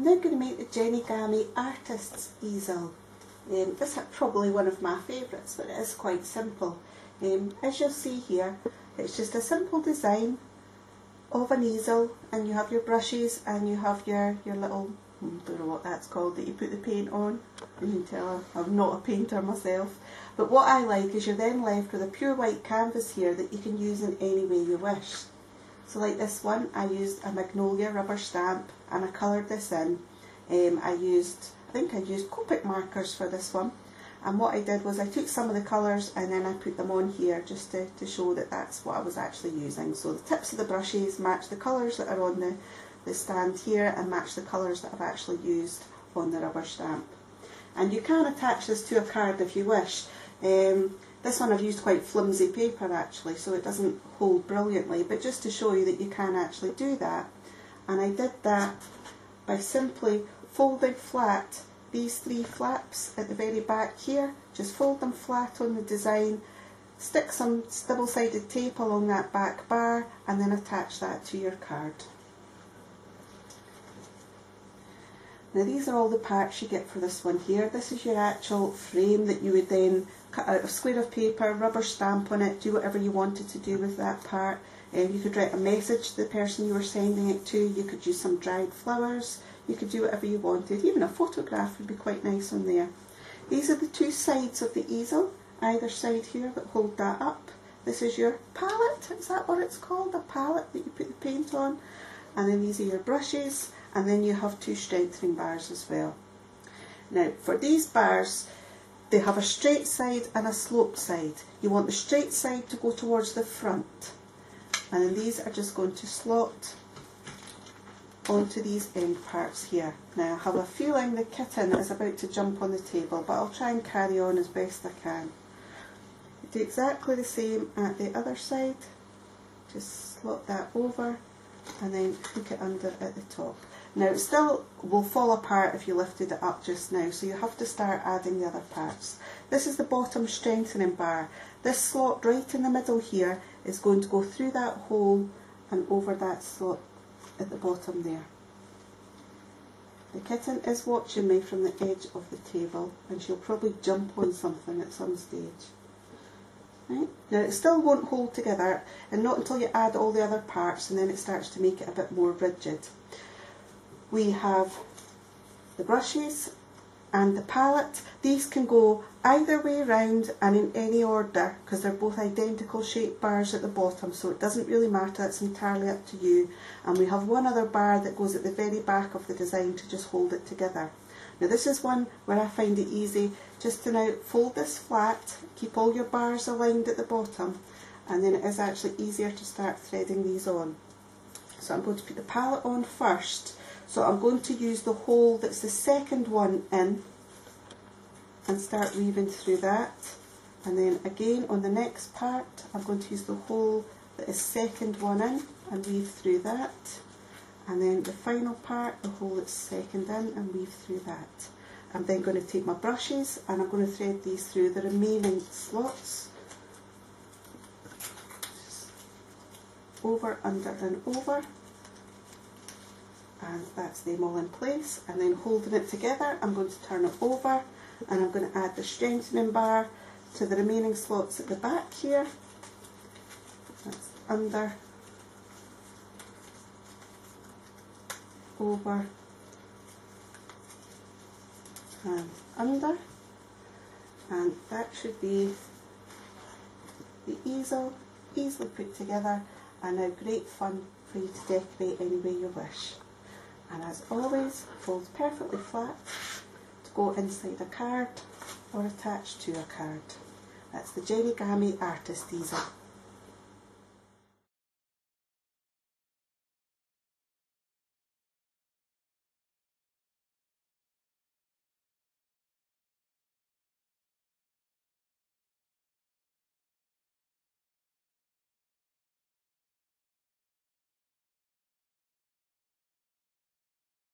I'm now going to make the Jenigami Artist's Easel. This is probably one of my favourites, but it is quite simple. As you'll see here, it's just a simple design of an easel, and you have your brushes and you have your little, don't know what that's called, that you put the paint on. You can tell I'm not a painter myself, but what I like is you're then left with a pure white canvas here that you can use in any way you wish. So like this one, I used a magnolia rubber stamp and I coloured this in. I think I used Copic markers for this one, and what I did was I took some of the colours and then I put them on here just to show that that's what I was actually using. So the tips of the brushes match the colours that are on the stand here and match the colours that I've actually used on the rubber stamp. And you can attach this to a card if you wish. This one I've used quite flimsy paper actually, so it doesn't hold brilliantly, but just to show you that you can actually do that. And I did that by simply folding flat these three flaps at the very back here. Just fold them flat on the design, stick some double-sided tape along that back bar, and then attach that to your card. Now these are all the parts you get for this one here. This is your actual frame that you would then cut out a square of paper, rubber stamp on it, do whatever you wanted to do with that part. You could write a message to the person you were sending it to, you could use some dried flowers, you could do whatever you wanted. Even a photograph would be quite nice on there. These are the two sides of the easel, either side here, that hold that up. This is your palette, is that what it's called? A palette that you put the paint on. And then these are your brushes, and then you have two strengthening bars as well. Now for these bars, they have a straight side and a sloped side. You want the straight side to go towards the front, and then these are just going to slot onto these end parts here. Now I have a feeling the kitten is about to jump on the table, but I'll try and carry on as best I can. Do exactly the same at the other side. Just slot that over and then hook it under at the top. Now it still will fall apart if you lifted it up just now, so you have to start adding the other parts. This is the bottom strengthening bar. This slot right in the middle here is going to go through that hole and over that slot at the bottom there. The kitten is watching me from the edge of the table, and she'll probably jump on something at some stage. Right. Now it still won't hold together, and not until you add all the other parts, and then it starts to make it a bit more rigid. We have the brushes and the palette. These can go either way round and in any order, because they're both identical shaped bars at the bottom, so it doesn't really matter, it's entirely up to you. And we have one other bar that goes at the very back of the design to just hold it together. Now this is one where I find it easy just to now fold this flat, keep all your bars aligned at the bottom, and then it is actually easier to start threading these on. So I'm going to put the palette on first. So I'm going to use the hole that's the second one in and start weaving through that. And then again on the next part, I'm going to use the hole that is second one in and weave through that. And then the final part, the hole that's second in, and weave through that. I'm then going to take my brushes and I'm going to thread these through the remaining slots. Over, under and over. And that's them all in place, and then holding it together I'm going to turn it over and I'm going to add the strengthening bar to the remaining slots at the back here. That's under, over and under, and that should be the easel easily put together, and now great fun for you to decorate any way you wish. And as always, folds perfectly flat to go inside a card or attached to a card. That's the Jenigami Artist Easel.